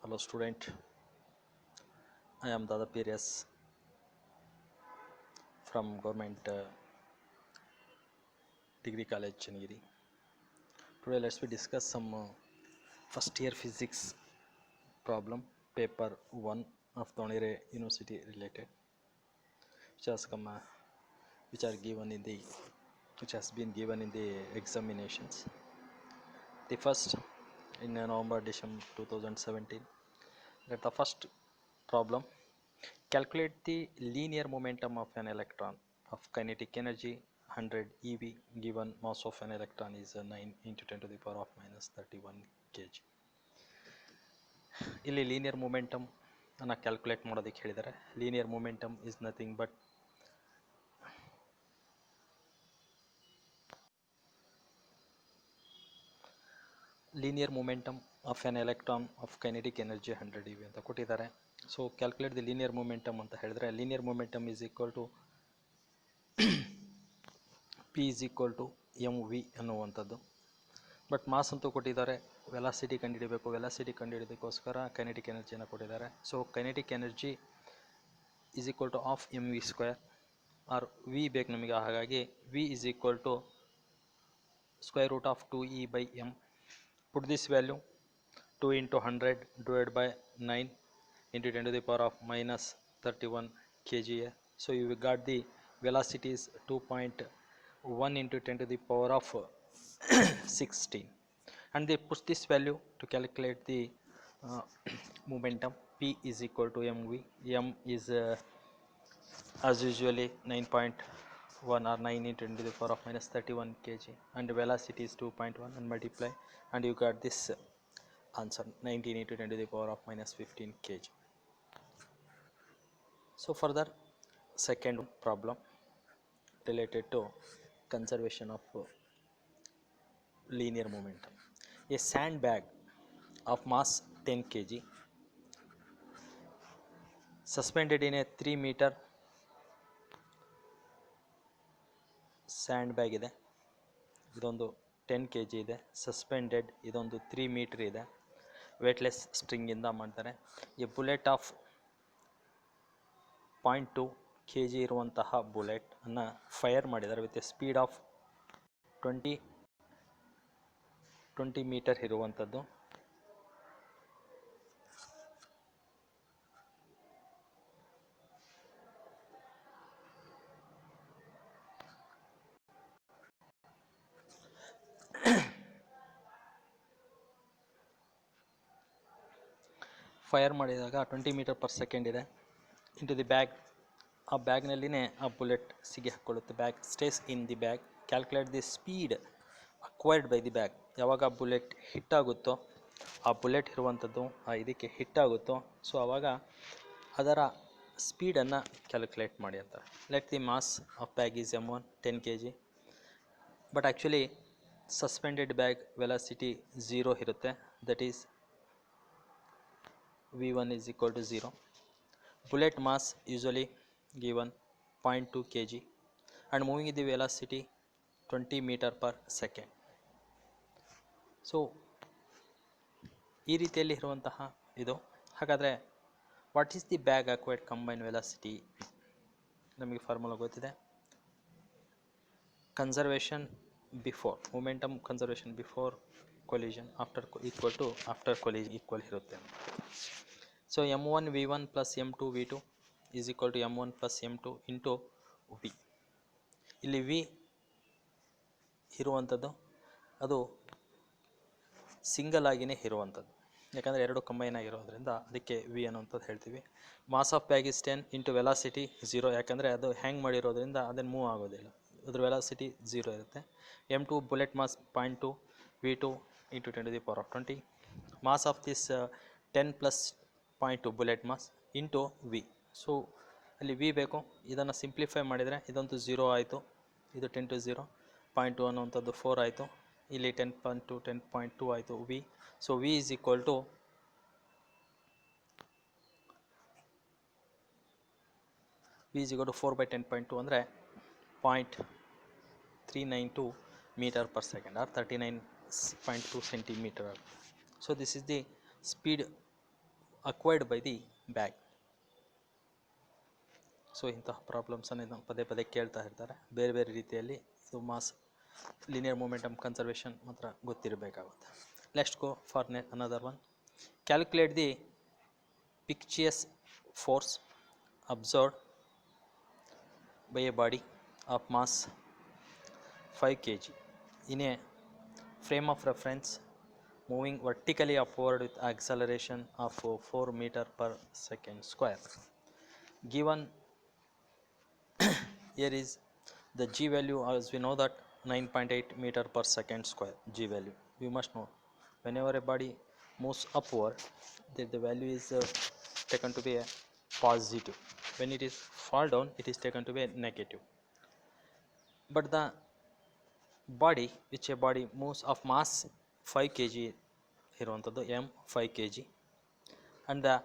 Hello student, I am Dada Pires from Government Degree College Chennagiri. Today let's we discuss some first year physics problem paper 1 of Donire University related which has come which are given in the which has been given in the examinations. The first in November December 2017. That the first problem, calculate the linear momentum of an electron of kinetic energy 100 eV given mass of an electron is 9 into 10 to the power of minus 31 kg. ಇಲ್ಲಿ linear momentum ಅನ್ನು calculate ಮಾಡೋದಕ್ಕೆ ಹೇಳಿದ್ದಾರೆ. Linear momentum is nothing but linear momentum of an electron of kinetic energy 100 eV ಅಂತ ಕೊಟ್ಟಿದ್ದಾರೆ. So calculate the linear momentum ಅಂತ ಹೇಳಿದ್ರೆ linear momentum is equal to P is equal to mv ಅನ್ನುವಂಥದ್ದು. But mass ಅಂತೂ ಕೊಟ್ಟಿದ್ದಾರೆ, velocity ಕಂಡುಹಿಡಬೇಕು. Velocity ಕಂಡುಹಿಡಿದಕ್ಕೋಸ್ಕರ kinetic ಎನರ್ಜಿಯನ್ನು ಕೊಟ್ಟಿದ್ದಾರೆ. So kinetic energy is equal to half M V square or V ಬೇಕು ನಮಗೆ. ಹಾಗಾಗಿ V is equal to square root of 2e by m. Put this value 2 into 100 divided by 9 into 10 to the power of minus 31 kg. So you got the velocity is 2.1 into 10 to the power of 16, and they put this value to calculate the momentum. P is equal to mv. M is as usually 9.1 or 9 into 10 to the power of minus 31 kg, and the velocity is 2.1, and multiply, and you got this answer 19 into 10 to the power of minus 15 kg. So further, second problem related to conservation of linear momentum. A sandbag of mass 10 kg suspended in a 3 meter sandbag ಇದೆ. ಇದೊಂದು 10 kg ಇದೆ. Suspended ಇದೊಂದು 3 metre ಇದೆ. Weightless ಸ್ಟ್ರಿಂಗಿಂದ ಮಾಡ್ತಾರೆ. ಈ bullet of 0.2 kg ಇರುವಂತಹ bullet ಅನ್ನು ಫೈರ್ ಮಾಡಿದ್ದಾರೆ with a speed of 20 metre ಇರುವಂಥದ್ದು. ಫೈರ್ ಮಾಡಿದಾಗ 20 ಮೀಟರ್ ಪರ್ ಸೆಕೆಂಡ್ ಇದೆ. ಇಂಟು ದಿ ಬ್ಯಾಗ್, ಆ ಬ್ಯಾಗ್ನಲ್ಲಿನೇ ಆ ಬುಲೆಟ್ ಸಿಗಿ ಹಾಕ್ಕೊಳ್ಳುತ್ತೆ. Bag stays in the bag. Calculate the speed acquired by the bag. ಯಾವಾಗ ಆ ಬುಲೆಟ್ ಹಿಟ್ಟಾಗುತ್ತೋ, ಆ ಬುಲೆಟ್ ಇರುವಂಥದ್ದು ಆ ಇದಕ್ಕೆ ಹಿಟ್ಟಾಗುತ್ತೋ, ಸೊ ಆವಾಗ ಅದರ ಸ್ಪೀಡನ್ನು ಕ್ಯಾಲ್ಕುಲೇಟ್ ಮಾಡಿ ಅಂತಾರೆ. Let the mass of bag is m1 10 kg, but actually suspended bag velocity 0 ಇರುತ್ತೆ. That is v1 is equal to 0. Bullet mass usually given 0.2 kg and moving in the velocity 20 meter per second. So ಈ ರೀತಿಯಲ್ಲಿ ಇರುವಂತಹ ಇದು. ಹಾಗಾದರೆ what is the bag acquired combine velocity? ನಮಗೆ formula ಗೊತ್ತಿದೆ. Conservation before momentum, conservation before collision, after equal to after collision equal ಇರುತ್ತೆ. So m1 v1 plus m2 v2 is equal to m1 plus m2 into v. ಇಲ್ಲಿ v ಇರುವಂಥದ್ದು ಅದು single ಆಗಿಯೇ ಇರುವಂಥದ್ದು, ಯಾಕಂದರೆ ಎರಡು ಕಂಬೈನ್ ಆಗಿರೋದ್ರಿಂದ ಅದಕ್ಕೆ v ಅನ್ನುವಂಥದ್ದು ಹೇಳ್ತೀವಿ. Mass of bag is 10 into velocity 0, ಯಾಕಂದರೆ ಅದು ಹ್ಯಾಂಗ್ ಮಾಡಿರೋದ್ರಿಂದ ಅದನ್ನು ಮೂವ್ ಆಗೋದಿಲ್ಲ, ಅದ್ರ ವೆಲಾಸಿಟಿ 0 ಇರುತ್ತೆ. m2 bullet mass 0.2 v2 into 10 to the power of 20. Mass of this 10 plus 0.2 bullet mass into V. So ಅಲ್ಲಿ ವಿ ಬೇಕು. ಇದನ್ನು ಸಿಂಪ್ಲಿಫೈ ಮಾಡಿದರೆ ಇದೊಂದು 0 ಆಯಿತು, ಇದು 10 to 0, 0.2 ಅನ್ನುವಂಥದ್ದು 4 ಆಯಿತು, ಇಲ್ಲಿ 10.2 ಆಯಿತು V. So V is equal to V is equal to 4/10.2 ಅಂದರೆ 0.392 metre per second or 39.2 centimetre. So this is the speed acquired by the bag. So ಇಂತಹ ಪ್ರಾಬ್ಲಮ್ಸನ್ನು ಪದೇ ಪದೇ ಕೇಳ್ತಾ ಇರ್ತಾರೆ ಬೇರೆ ಬೇರೆ ರೀತಿಯಲ್ಲಿ. ಇದು ಮಾಸ್ linear momentum conservation ಮಾತ್ರ ಗೊತ್ತಿರಬೇಕಾಗುತ್ತೆ. Let's go for another one. Calculate the Picchius force absorbed by a body of mass 5 kg in a frame of reference moving vertically upward with acceleration of 4 meter per second square. Given here is the g value, as we know that 9.8 meter per second square g value. We must know whenever a body moves upward, the value is taken to be a positive. When it is fall down, it is taken to be a negative. But the body which a body moves of mass 5 kg ಇರುವಂಥದ್ದು m 5 kg and the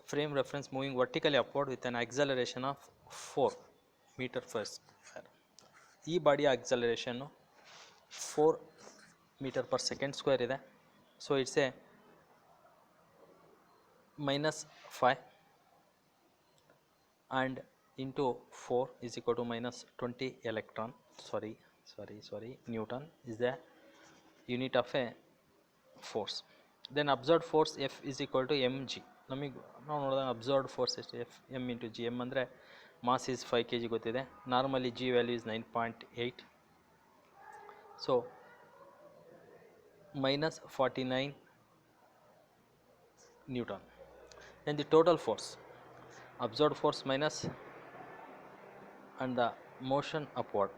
frame reference moving vertically upward with an acceleration of 4 meter per square. ಈ ಬಾಡಿಯ acceleration 4 meter per second square ಇದೆ. So it's A -5 and into 4 is equal to -20 electron. Sorry, Newton is the unit of a force. Then absorbed force F is equal to mg. ನಮಗೆ ನಾವು ನೋಡಿದಾಗ absorbed force ಎಷ್ಟು F m into g. m ಅಂದರೆ mass is 5 kg ಗೊತ್ತಿದೆ. Normally g value is 9.8. So -49 Newton. Then the total force, absorbed force minus and the motion upward,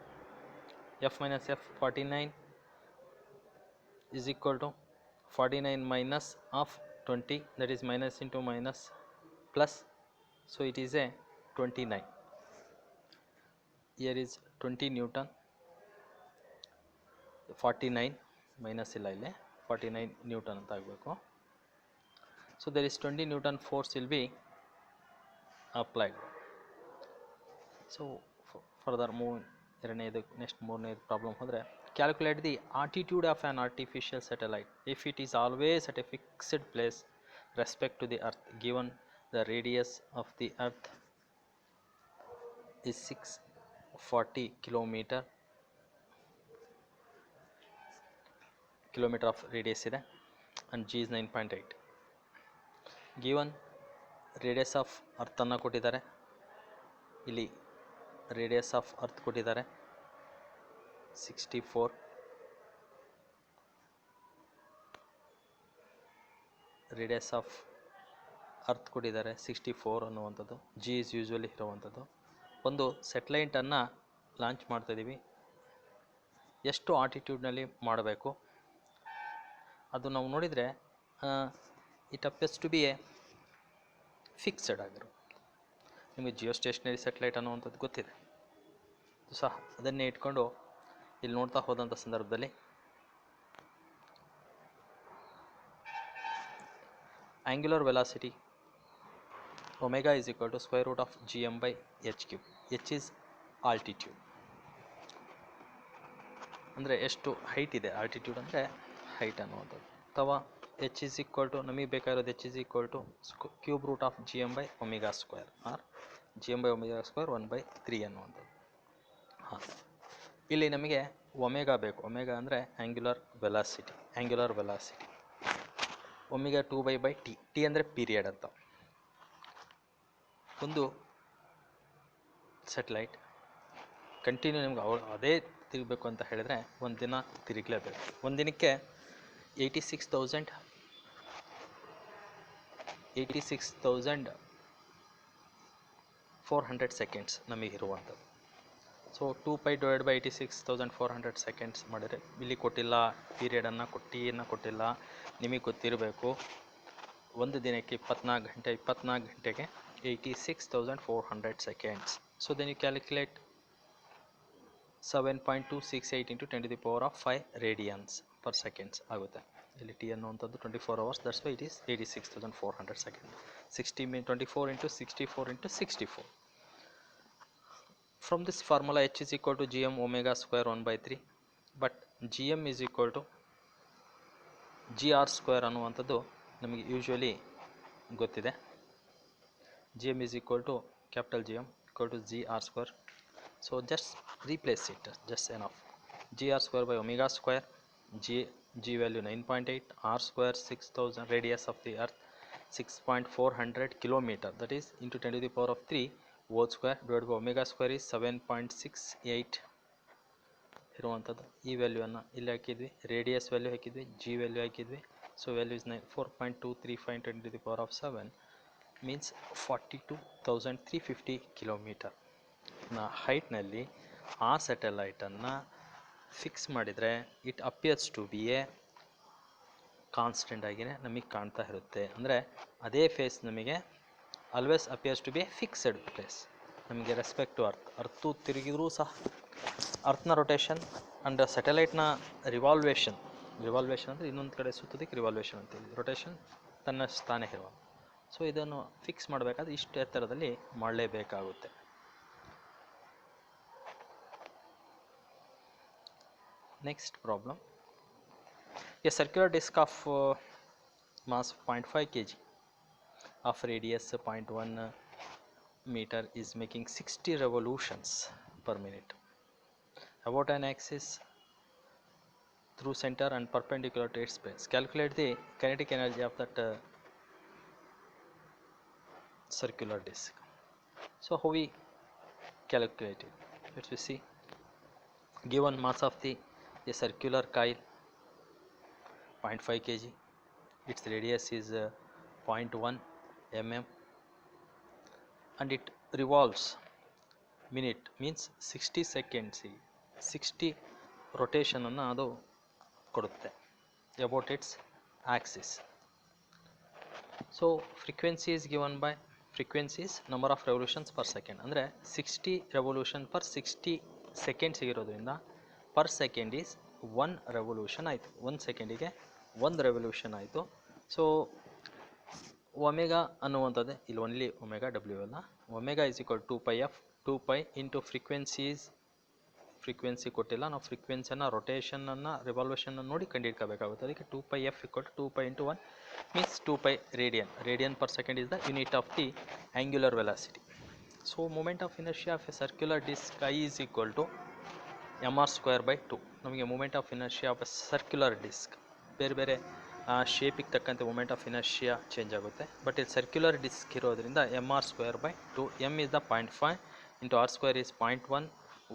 F minus F 49 is equal to 49 minus of 20, that is minus into minus plus, so it is a 29. Here is 20 Newton, 49 minus ಇಲ್ಲ ಇಲ್ಲಿ 49 Newton ಅಂತ ಆಗಬೇಕು. So there is 20 Newton force will be applied. So further move next ಮೂರನೇ problem ಹೋದರೆ calculate the altitude of an artificial satellite if it is always at a fixed place respect to the earth given the radius of the earth is 640 kilometer of radius ಇದೆ and g is 9.8. Given radius of ಅರ್ಥನ್ನು ಕೊಟ್ಟಿದ್ದಾರೆ, ಇಲ್ಲಿ radius of earth ಕೊಟ್ಟಿದ್ದಾರೆ 64, radius of earth ಕೊಟ್ಟಿದ್ದಾರೆ 64 ಅನ್ನುವಂಥದ್ದು. G is usually ಇರುವಂಥದ್ದು. ಒಂದು ಸೆಟಲೈಟನ್ನು launch ಮಾಡ್ತಾಯಿದ್ದೀವಿ, ಎಷ್ಟು ಆಲ್ಟಿಟ್ಯೂಡ್ನಲ್ಲಿ ಮಾಡಬೇಕು ಅದು ನಾವು ನೋಡಿದರೆ it appears to be a fixed ಆಗಿರೋ. ನಿಮಗೆ ಜಿಯೋ ಸ್ಟೇಷನರಿ ಸೆಟಲೈಟ್ ಅನ್ನುವಂಥದ್ದು ಗೊತ್ತಿದೆ, ಸಹ ಅದನ್ನೇ ಇಟ್ಕೊಂಡು ಇಲ್ಲಿ ನೋಡ್ತಾ ಹೋದಂಥ ಸಂದರ್ಭದಲ್ಲಿ angular velocity omega is equal to square root of gm/h³. h is altitude, ಅಂದರೆ ಎಷ್ಟು ಹೈಟ್ ಇದೆ. ಆಲ್ಟಿಟ್ಯೂಡ್ ಅಂದರೆ ಹೈಟ್ ಅನ್ನುವಂಥದ್ದು. ಅಥವಾ h ಈಸ್ ಈಕ್ವಲ್ ಟು, ನಮಗೆ ಬೇಕಾಗಿರೋದು h is equal to cube root of gm/ω² or gm/ω² 1/3 ಅನ್ನುವಂಥದ್ದು. ಹಾಂ, ಇಲ್ಲಿ ನಮಗೆ ಒಮೆಗಾ ಬೇಕು. ಒಮೆಗಾ ಅಂದರೆ angular velocity. Omega 2π/t. T ಅಂದರೆ ಪೀರಿಯಡ್ ಅಂತ. ಒಂದು ಸೆಟಲೈಟ್ ಕಂಟಿನ್ಯೂ ನಿಮ್ಗೆ ಅದೇ ತಿರುಗಬೇಕು ಅಂತ ಹೇಳಿದರೆ ಒಂದು ದಿನ ತಿರುಗಲೇಬೇಕು. ಒಂದು ದಿನಕ್ಕೆ 86,400 ಸೆಕೆಂಡ್ಸ್ ನಮಗಿರುವಂಥದ್ದು. ಸೊ 2π/86,400 ಸೆಕೆಂಡ್ಸ್ ಮಾಡಿದರೆ, ಇಲ್ಲಿ ಕೊಟ್ಟಿಲ್ಲ ಪೀರಿಯಡನ್ನು, ಕೊಟ್ಟಿಲ್ಲ, ನಿಮಗೆ ಗೊತ್ತಿರಬೇಕು. ಒಂದು ದಿನಕ್ಕೆ 24 ಗಂಟೆಗೆ 86,400 seconds. So then you calculate 7.268 into 10⁵ radians per seconds ಆಗುತ್ತೆ. ಇಲ್ಲಿ ಟಿ ಅನ್ನುವಂಥದ್ದು 24 hours, that's why it is 86,400 seconds. 24 into 64 into 64. From this formula h is equal to gm/ω² 1/3, but gm is equal to gr² ಅನ್ನುವಂಥದ್ದು ನಮಗೆ usually ಗೊತ್ತಿದೆ. G M is equal to capital G M equal to G R square. So just replace it, just enough. G R square by omega square, g value 9.8, r square 6000, radius of the earth 6.400 kilometer, that is into 10 to the power of 3 whole square divided by omega square is 7.68 ಇರುವಂಥದ್ದು. ಈ ವ್ಯಾಲ್ಯೂವನ್ನು ಇಲ್ಲಿ ಹಾಕಿದ್ವಿ, radius value ಹಾಕಿದ್ವಿ, G value ಹಾಕಿದ್ವಿ. So value is 4.235 10 to the power of 7 means 42,350 kilometre ನ ಹೈಟ್ನಲ್ಲಿ ಆ ಸ್ಯಾಟಲೈಟನ್ನು ಫಿಕ್ಸ್ ಮಾಡಿದರೆ it appears to be a constant ಆಗಿಯೇ ನಮಗೆ ಕಾಣ್ತಾ ಇರುತ್ತೆ. ಅಂದರೆ ಅದೇ ಫೇಸ್ ನಮಗೆ always appears to be a fixed face. ನಮಗೆ ರೆಸ್ಪೆಕ್ಟ್ ಟು ಅರ್ಥು ತಿರುಗಿದ್ರೂ ಸಹ ಅರ್ಥನ ರೊಟೇಷನ್ ಆ್ಯಂಡ್ ಸ್ಯಾಟಲೈಟ್ನ ರಿವಾಲ್ವೇಷನ್ ಅಂದರೆ ಇನ್ನೊಂದು ಕಡೆ ಸುತ್ತೋದಕ್ಕೆ ರಿವಾಲ್ವೇಷನ್ ಅಂತೀವಿ, ರೊಟೇಷನ್ ತನ್ನ ತಾನೇ ಇರುವ. ಸೊ ಇದನ್ನು ಫಿಕ್ಸ್ ಮಾಡಬೇಕಾದ್ರೆ ಇಷ್ಟು ಎತ್ತರದಲ್ಲಿ ಮಾಡಲೇಬೇಕಾಗುತ್ತೆ. Next problem, a circular disc of mass 0.5 kg of radius 0.1 meter is making 60 revolutions per minute about an axis through center and perpendicular to its base. Calculate the kinetic energy of that circular disc. So how we calculate it? Let's see. Given mass of the a circular coil 0.5 kg, its radius is 0.1 mm and it revolves minute means 60 seconds, 60 rotation ಅನ್ನು ಅದು ಕೊಡುತ್ತೆ about its axis. So frequency is given by frequency is number of revolutions per second, ಅಂದರೆ 60 revolution per 60 seconds ಇರೋದ್ರಿಂದ per second is 1 revolution ಆಯಿತು, 1 ಸೆಕೆಂಡಿಗೆ 1 revolution ಆಯಿತು. So omega ಅನ್ನುವಂಥದ್ದೇ ಇಲ್ಲಿ ಓನ್ಲಿ ಒಮೆಗಾ ಡಬ್ಲ್ಯೂ ಅಲ್ಲ. Omega is equal 2πf, 2π into frequency ಕೊಟ್ಟಿಲ್ಲ, ನಾವು ಫ್ರೀಕ್ವೆನ್ಸಿಯನ್ನು ರೊಟೇಷನನ್ನು ರಿವಾಲ್ವೇಷನ್ನ ನೋಡಿ ಕಂಡುಹಿಡ್ಕೋಬೇಕಾಗುತ್ತೆ. ಅದಕ್ಕೆ 2πf equal to 2π into 1 means 2π radian per second is the unit of the angular velocity. So moment of inertia of a circular disc I is equal to mr square by 2. ನಮಗೆ moment of inertia of a circular disc ಬೇರೆ ಬೇರೆ ಶೇಪಿಗೆ ತಕ್ಕಂತೆ moment of inertia change ಆಗುತ್ತೆ. But ಇಲ್ಲಿ circular disc ಇರೋದ್ರಿಂದ mr square by 2, m is the 0.5 into r square is 0.1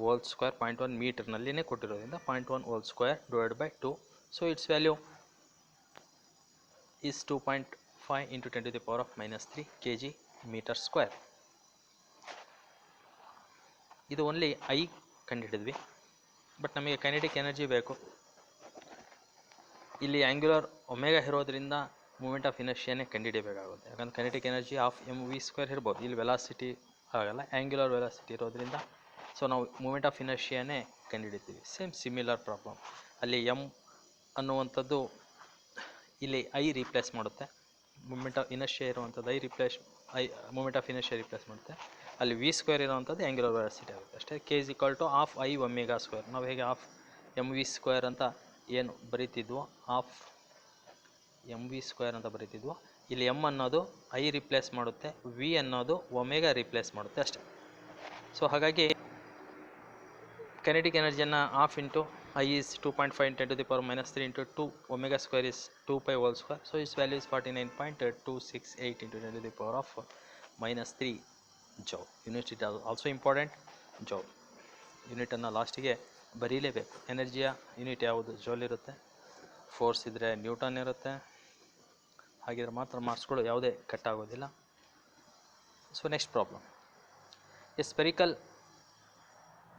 whole square, 0.1 ಮೀಟರ್ನಲ್ಲಿನೇ ಕೊಟ್ಟಿರೋದ್ರಿಂದ 0.1 whole square divide by 2. So its value is 2.5 into 10 to the power of -3 kg metre square. ಇದು only I ಕಂಡುಹಿಡಿದ್ವಿ, but ನಮಗೆ kinetic energy ಬೇಕು. ಇಲ್ಲಿ angular omega ಇರೋದ್ರಿಂದ moment of ಇನರ್ಷಿಯಾನೇ ಕಂಡುಹಿಡಿಯಬೇಕಾಗುತ್ತೆ. ಯಾಕಂದ್ರೆ kinetic energy of mv square ಇರ್ಬೋದು, ಇಲ್ಲಿ ವೆಲಾಸಿಟಿ ಆಗಲ್ಲ, ಆ್ಯಂಗ್ಯುಲರ್ ವೆಲಾಸಿಟಿ ಇರೋದ್ರಿಂದ ಸೊ ನಾವು ಮೂಮೆಂಟ್ ಆಫ್ ಇನರ್ಷಿಯಾನೇ ಕಂಡುಹಿಡಿತೀವಿ. ಸಿಮಿಲರ್ ಪ್ರಾಬ್ಲಮ್ ಅಲ್ಲಿ m ಅನ್ನುವಂಥದ್ದು ಇಲ್ಲಿ ಐ ರೀಪ್ಲೇಸ್ ಮಾಡುತ್ತೆ, ಮೂಮೆಂಟ್ ಆಫ್ ಇನರ್ಷಿಯಾ ಇರುವಂಥದ್ದು ಮೂಮೆಂಟ್ ಆಫ್ ಇನರ್ಷಿಯಾ ರೀಪ್ಲೇಸ್ ಮಾಡುತ್ತೆ. ಅಲ್ಲಿ ವಿ ಸ್ಕ್ವೇರ್ ಇರೋವಂಥದ್ದು ಆ್ಯಂಗ್ಯುಲರ್ ವೆಲಾಸಿಟಿ ಆಗುತ್ತೆ ಅಷ್ಟೇ. K is equal to half I omega square. ನಾವು ಹೇಗೆ ಹಾಫ್ ಎಮ್ ವಿ ಸ್ಕ್ವೇರ್ ಅಂತ ಏನು ಬರೀತಿದ್ವೋ, ಹಾಫ್ ಎಮ್ ವಿ ಸ್ಕ್ವೇರ್ ಅಂತ ಬರೀತಿದ್ವೋ, ಇಲ್ಲಿ ಎಮ್ ಅನ್ನೋದು ಐ ರಿಪ್ಲೇಸ್ ಮಾಡುತ್ತೆ, ವಿ ಅನ್ನೋದು ಒಮೆಗಾ ರಿಪ್ಲೇಸ್ ಮಾಡುತ್ತೆ ಅಷ್ಟೇ. ಸೊ ಹಾಗಾಗಿ ಕೈನೆಟಿಕ್ ಎನರ್ಜಿಯನ್ನು half into I is 2.5 10 to the power -3 into 2 omega square is 2π whole square. So is value is 49.268 into 10 to the power of -3 joule. Unit it also important. Joule ಯೂನಿಟನ್ನು ಲಾಸ್ಟಿಗೆ ಬರೀಲೇಬೇಕು. ಎನರ್ಜಿಯ unit ಯಾವುದು? Joule ಇರುತ್ತೆ. Force ಇದ್ದರೆ newton ಇರುತ್ತೆ. ಹಾಗಿದ್ರೆ ಮಾತ್ರ ಮಾರ್ಕ್ಸ್ಗಳು ಯಾವುದೇ ಕಟ್ ಆಗೋದಿಲ್ಲ. So next problem, a spherical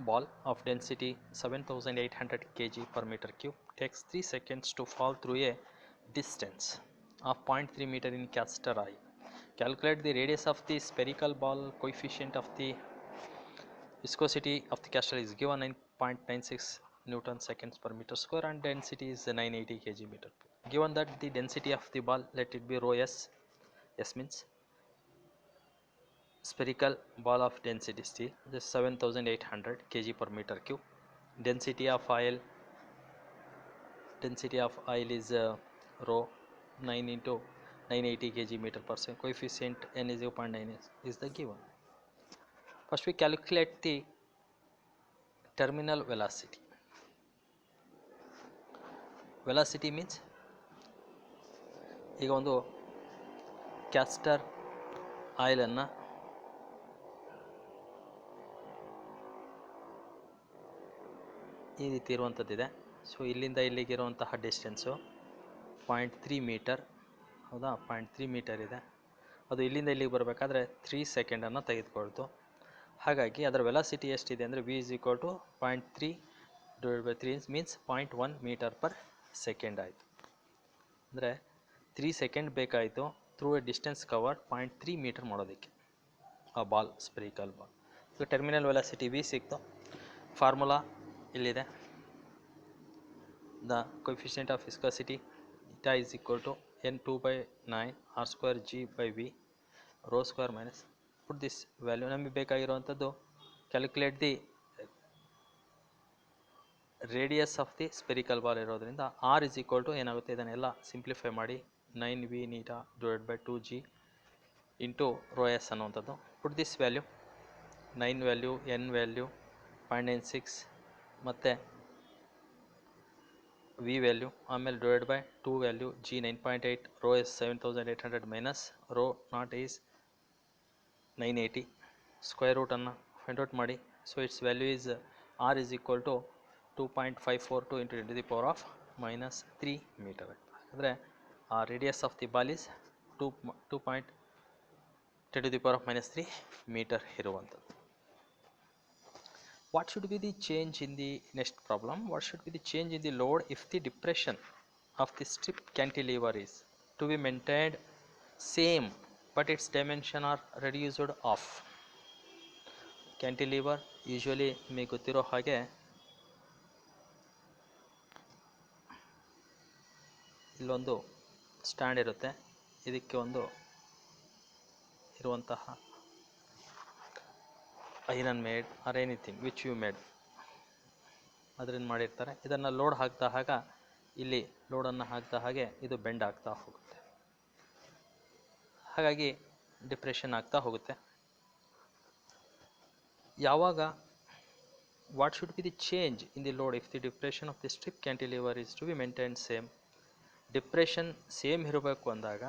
ball of density 7800 kg per meter cube takes 3 seconds to fall through a distance of 0.3 meter in caster eye. Calculate the radius of the spherical ball. Coefficient of the viscosity of the caster is given 9.96 Newton seconds per meter square and density is 980 kg meter. Given that the density of the ball, let it be rho s. S means spherical ball of density steel, this 7800 kg per meter cube. Density of oil is rho 9 into 980 kg meter per second. Coefficient n is 0.9 is the given. First we calculate the terminal velocity. Velocity means ಈಗ ಒಂದು castor ಆಯಿಲನ್ನು ಈ ರೀತಿ ಇರುವಂಥದ್ದಿದೆ. So ಇಲ್ಲಿಂದ ಇಲ್ಲಿಗೆ ಇರುವಂತಹ distance 0.3 metre, ಹೌದಾ? 0.3 metre ಇದೆ. ಅದು ಇಲ್ಲಿಂದ ಇಲ್ಲಿಗೆ ಬರಬೇಕಾದ್ರೆ 3 ಸೆಕೆಂಡನ್ನು ತೆಗೆದುಕೊಳ್ತು. ಹಾಗಾಗಿ ಅದರ ವೆಲಾಸಿಟಿ ಎಷ್ಟಿದೆ ಅಂದರೆ v is equal to 0.3 divided by 3 means 0.1 metre per second ಆಯಿತು. ಅಂದರೆ 3 ಸೆಕೆಂಡ್ ಬೇಕಾಯಿತು through a distance cover 0.3 metre ಮಾಡೋದಕ್ಕೆ ಆ ball, spherical ball. So terminal velocity v ಸಿಕ್ತು. ಫಾರ್ಮುಲಾ ಇಲ್ಲಿದೆ. The coefficient of viscosity eta is equal to n2/9 r square g by v rho square minus put this value. ನಮಗೆ ಬೇಕಾಗಿರುವಂಥದ್ದು calculate the radius of the spherical ball ಇರೋದ್ರಿಂದ r is equal to ಏನಾಗುತ್ತೆ, ಇದನ್ನೆಲ್ಲ simplify ಮಾಡಿ 9v ನೀಟಾ divide by 2g into rho S ಅನ್ನುವಂಥದ್ದು. Put this value 9 value, n value 0.96 ಮತ್ತು v value, ಆಮೇಲೆ divide by 2 value, g 9.8, rho S 7800 minus rho naught is 980. Square ರೂಟನ್ನು find out ಮಾಡಿ. So its value is r is equal to 2.542 into 10 to the power of minus 3 metre. ಅಂದರೆ radius of the ball is 2.10 to the power of minus 3 metre ಇರುವಂಥದ್ದು. What should be the change in the next problem? What should be the change in the load if the depression of the strip cantilever is to be maintained same but its dimension are reduced off? Cantilever usually ನಿಮಗೆ ಗೊತ್ತಿರೋ ಹಾಗೆ ಇಲ್ಲೊಂದು stand ಇರುತ್ತೆ, ಇದಕ್ಕೆ ಒಂದು ಇರುವಂತಹ iron made or anything which you made ಅದರಿಂದ ಮಾಡಿರ್ತಾರೆ. ಇದನ್ನು ಲೋಡ್ ಹಾಕ್ತಾ ಆಗ ಇಲ್ಲಿ ಲೋಡನ್ನು ಹಾಕ್ತಾ ಹಾಗೆ ಇದು ಬೆಂಡ್ ಆಗ್ತಾ ಹೋಗುತ್ತೆ, ಹಾಗಾಗಿ ಡಿಪ್ರೆಷನ್ ಆಗ್ತಾ ಹೋಗುತ್ತೆ. ಯಾವಾಗ what should be the change in the load if the depression of the strip cantilever is to be maintain same? Depression same ಇರಬೇಕು ಅಂದಾಗ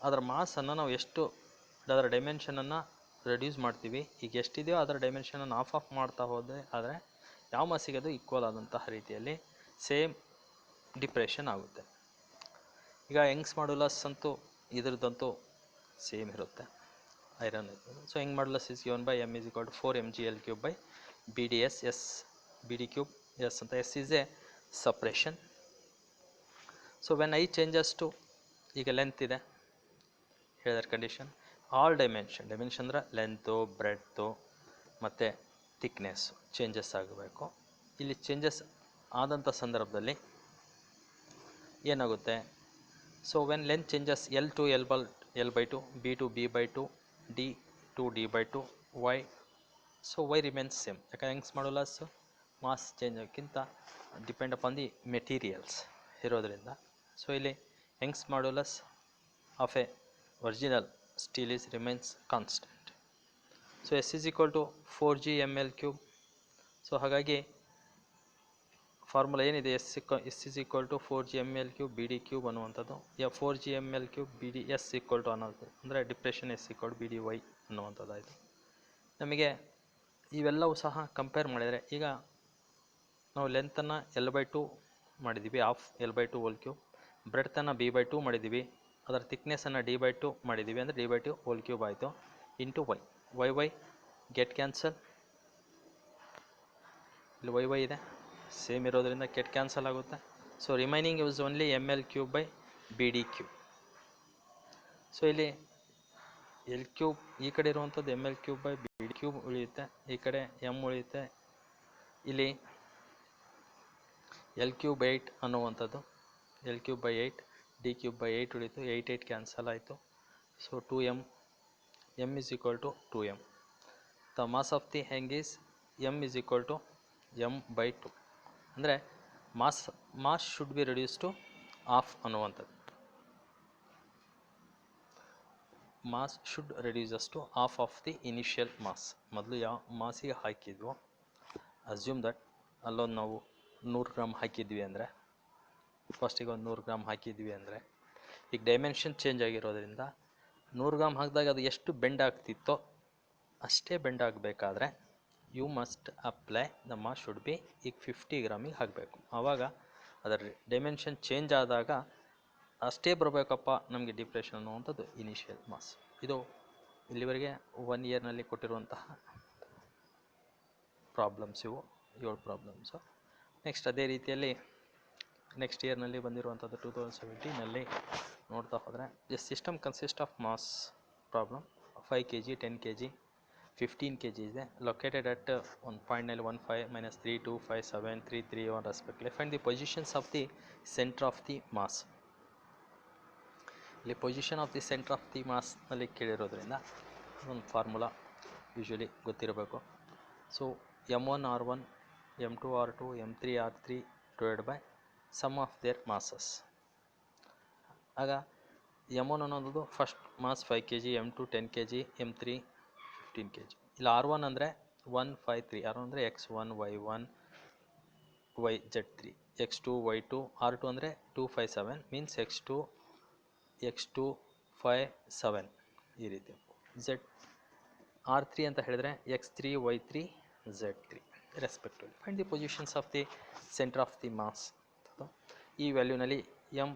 ಅದರ ಮಾಸನ್ನು ನಾವು ಎಷ್ಟು, ಅದರ ಡೈಮೆನ್ಷನನ್ನು ರೆಡ್ಯೂಸ್ ಮಾಡ್ತೀವಿ. ಈಗ ಎಷ್ಟಿದೆಯೋ ಅದರ ಡೈಮೆನ್ಷನನ್ನು ಆಫ್ ಮಾಡ್ತಾ ಹೋದರೆ ಆದರೆ ಯಾವ ಮಾಸಿಗೆ ಅದು ಈಕ್ವಲ್ ಆದಂತಹ ರೀತಿಯಲ್ಲಿ ಸೇಮ್ ಡಿಪ್ರೆಷನ್ ಆಗುತ್ತೆ. ಈಗ ಯಂಗ್ಸ್ ಮಾಡ್ಯುಲಸ್ ಅಂತೂ ಇದ್ರದ್ದಂತೂ ಸೇಮ್ ಇರುತ್ತೆ, ಐರನ್ ಇರ್ತದೆ. So Young modulus is given by m is equal to 4 mgl³ by bds s bd cube s ಅಂತ. s is a separation. So when I changes to, ಈಗ length ಇದೆ ಹೇಳಿದರೆ condition, all dimension ಅಂದರೆ length, breadth ಮತ್ತು thickness changes ಆಗಬೇಕು. ಇಲ್ಲಿ changes ಆದಂಥ ಸಂದರ್ಭದಲ್ಲಿ ಏನಾಗುತ್ತೆ? So when length changes L to L/2, B to B/2, D to D/2, Y, so Y remains same. ಯಾಕಂದರೆ ಯಂಗ್ಸ್ ಮಾಡ್ಯುಲಸ್ ಮಾಸ್ ಚೇಂಜ್ ಆಗೋಕ್ಕಿಂತ ಡಿಪೆಂಡ್ ಅಪಾನ್ ದಿ ಮೆಟೀರಿಯಲ್ಸ್ ಇರೋದರಿಂದ. So ಇಲ್ಲಿ Young's modulus of a original steel is remains constant. So S is equal to 4g ml³. So ಹಾಗಾಗಿ formula ಏನಿದೆ, S is equal to 4g ml³ bd³ ಅನ್ನುವಂಥದ್ದು. 4g ml³ bd s equal to ಅನ್ನೋದು ಅಂದರೆ depression S equal to bdy ಅನ್ನುವಂಥದ್ದಾಯಿತು. ನಮಗೆ ಇವೆಲ್ಲವೂ ಸಹ compare ಮಾಡಿದರೆ, ಈಗ ನಾವು ಲೆಂತನ್ನು L/2 ಮಾಡಿದ್ದೀವಿ, ಹಾಫ್ L/2 ಹೋಲ್³, ಬ್ರೆಡ್ತನ್ನು B/2 ಮಾಡಿದ್ದೀವಿ, ಅದರ ಥಿಕ್ನೆಸ್ಸನ್ನು D/2 ಮಾಡಿದ್ದೀವಿ, ಅಂದರೆ D/2 ಹೋಲ್³ ಆಯಿತು, ಇಂಟು y ಗೆಟ್ ಕ್ಯಾನ್ಸಲ್. ಇಲ್ಲಿ y ಇದೆ ಸೇಮ್ ಇರೋದರಿಂದ ಗೆಟ್ ಕ್ಯಾನ್ಸಲ್ ಆಗುತ್ತೆ. So remaining use only ml³ by bd³. So ಇಲ್ಲಿ L³ ಈ ಕಡೆ ಇರುವಂಥದ್ದು ml³ ಬೈ bd³ ಉಳಿಯುತ್ತೆ, ಈ ಕಡೆ m ಉಳಿಯುತ್ತೆ. ಇಲ್ಲಿ L³/8 ಅನ್ನುವಂಥದ್ದು L³/8, D³/8 ಉಳಿತು, 8 ಕ್ಯಾನ್ಸಲ್ ಆಯಿತು. So 2m, m is equal to 2m. The mass of the hang is m is equal to m/2. ಅಂದರೆ mass should be reduce to half ಅನ್ನುವಂಥದ್ದು. Mass should reduces to half of the initial mass. ಮೊದಲು ಯಾವ ಮಾಸಿಗೆ ಹಾಕಿದ್ವೋ assume that ಅಲ್ಲೊಂದು ನಾವು 100 gram ಹಾಕಿದ್ವಿ ಅಂದರೆ, ಫಸ್ಟಿಗೆ ಒಂದು 100 ಗ್ರಾಮ್ ಹಾಕಿದ್ವಿ ಅಂದರೆ, ಈಗ ಡೈಮೆನ್ಷನ್ ಚೇಂಜ್ ಆಗಿರೋದ್ರಿಂದ 100 ಗ್ರಾಮ್ ಹಾಕಿದಾಗ ಅದು ಎಷ್ಟು ಬೆಂಡ್ ಆಗ್ತಿತ್ತೋ ಅಷ್ಟೇ ಬೆಂಡ್ ಆಗಬೇಕಾದ್ರೆ you must apply the mass should be ಈಗ 50 ಗ್ರಾಮಿಗೆ ಹಾಕಬೇಕು. ಆವಾಗ ಅದರ ಡೈಮೆನ್ಷನ್ ಚೇಂಜ್ ಆದಾಗ ಅಷ್ಟೇ ಬರಬೇಕಪ್ಪ ನಮಗೆ ಡಿಪ್ರೆಷನ್ ಅನ್ನುವಂಥದ್ದು ಇನಿಷಿಯಲ್ ಮಾಸ್. ಇದು ಇಲ್ಲಿವರೆಗೆ 1 ಇಯರ್ನಲ್ಲಿ ಕೊಟ್ಟಿರುವಂತಹ ಪ್ರಾಬ್ಲಮ್ಸ್ ಇವು 7 ಪ್ರಾಬ್ಲಮ್ಸು. ನೆಕ್ಸ್ಟ್ ಅದೇ ರೀತಿಯಲ್ಲಿ ನೆಕ್ಸ್ಟ್ ಇಯರ್ನಲ್ಲಿ ಬಂದಿರುವಂಥದ್ದು 2017ನಲ್ಲಿ ನೋಡ್ತಾ ಹೋದರೆ the system consist of mass problem 5 kg 10 kg 15 kg ಇದೆ. ಲೊಕೇಟೆಡ್ ಅಟ್ ಒಂದು ಪಾಯಿಂಟ್ನಲ್ಲಿ 1 5 -3 2 5 7 3 3 1 respectively. Find the positions of the centre of the mass. ಇಲ್ಲಿ position of the centre of the ಮಾಸ್ನಲ್ಲಿ ಕೇಳಿರೋದ್ರಿಂದ ಒಂದು ಫಾರ್ಮುಲಾ ಯೂಶ್ವಲಿ ಗೊತ್ತಿರಬೇಕು. So m1 r1 m2 r2 m3 r3 divide by sum of their masses. ಆಗ m1 ಅನ್ನೋದು first mass 5 kg, m2 10 kg, m3 15 kg. ಇಲ್ಲಿ r1 ಅಂದರೆ 1 5 3, r1 ಅಂದರೆ x1 y1 yz3, x2 y2, r2 ಅಂದರೆ 2 5 7 means x2 5 7 ಈ ರೀತಿ. z r3 ಅಂತ ಹೇಳಿದರೆ x3 y3 z3 respectively. Find the positions of the centre of the mass. ಈ ವ್ಯಾಲ್ಯೂನಲ್ಲಿ m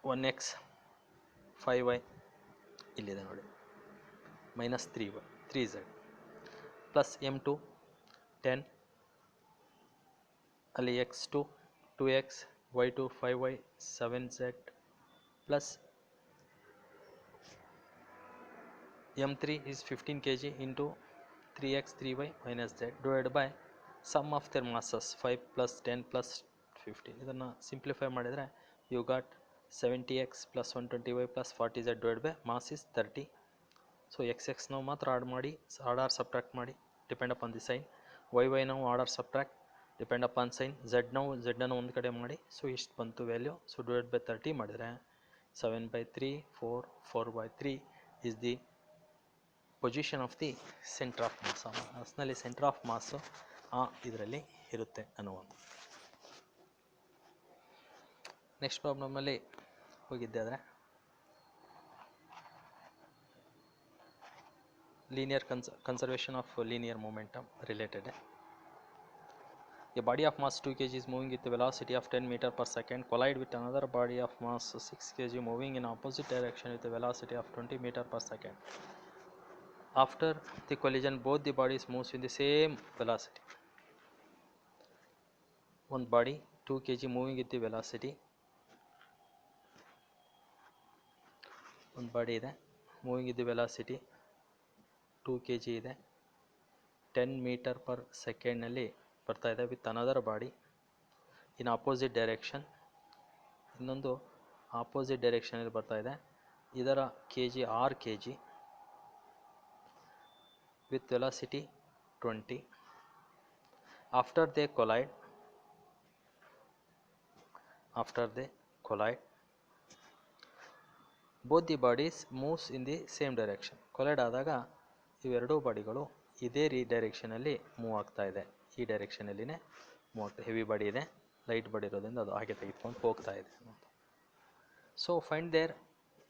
1x 5y ಇಲ್ಲಿದೆ ನೋಡಿ, -3y 3z ಪ್ಲಸ್ m2 10 ಅಲ್ಲಿ x2 2x y2 5y 7z plus m3 is 15 kg into 3x 3y minus z divided by sum of their masses 5 plus 10 plus 15. ಇದನ್ನು simplify ಮಾಡಿದರೆ you got 70x plus 120y plus 40z divided by mass is 30. So x ನಾವು ಮಾತ್ರ add ಮಾಡಿ order subtract ಮಾಡಿ depend upon the sign, y ನಾವು order subtract depend upon sign, z ಒಂದು ಕಡೆ ಮಾಡಿ. ಸೊ ಇಷ್ಟು ಬಂತು ವ್ಯಾಲ್ಯೂ. ಸೊ ಡಿವೈಡ್ ಬೈ 30 ಮಾಡಿದರೆ 7/3 4 4/3 is the position of the centre of mass. ಮಾಸ್ನಲ್ಲಿ ಸೆಂಟರ್ ಆಫ್ ಮಾಸು ಇದರಲ್ಲಿ ಇರುತ್ತೆ ಅನ್ನುವಂಥ. ನೆಕ್ಸ್ಟ್ ಪ್ರಾಬ್ಲಮ್ನಲ್ಲಿ ಹೋಗಿದ್ದೆ ಆದರೆ linear conservation of linear momentum related. A body of mass 2 kg is moving with a velocity of 10 meter per second collide with another body of mass 6 kg moving in opposite direction with a velocity of 20 meter per second. After the collision both the bodies moves with the same velocity. One body 2 kg moving with the velocity, ಒಂದು body ಇದೆ moving with the velocity 2 kg ಇದೆ, 10 metre per ಸೆಕೆಂಡ್ನಲ್ಲಿ ಬರ್ತಾ ಇದೆ with another body in opposite direction. ಇನ್ನೊಂದು opposite ಡೈರೆಕ್ಷನಲ್ಲಿ ಬರ್ತಾ ಇದೆ. ಇದರ K G 6 kg with velocity 20. After they collide both the bodies moves in the same direction. Collide ಆದಾಗ ಇವೆರಡೂ ಬಾಡಿಗಳು ಇದೇ ಡೈರೆಕ್ಷನಲ್ಲಿ ಮೂವ್ ಆಗ್ತಾ ಇದೆ, ಈ ಡೈರೆಕ್ಷನಲ್ಲಿನೇ ಮೂವ್ ಆಗ್ತಾ. ಹೆವಿ ಬಾಡಿ ಇದೆ, ಲೈಟ್ ಬಾಡಿ ಇರೋದ್ರಿಂದ ಅದು ಹಾಗೆ ತೆಗೆದುಕೊಂಡು ಹೋಗ್ತಾ ಇದೆ. So find their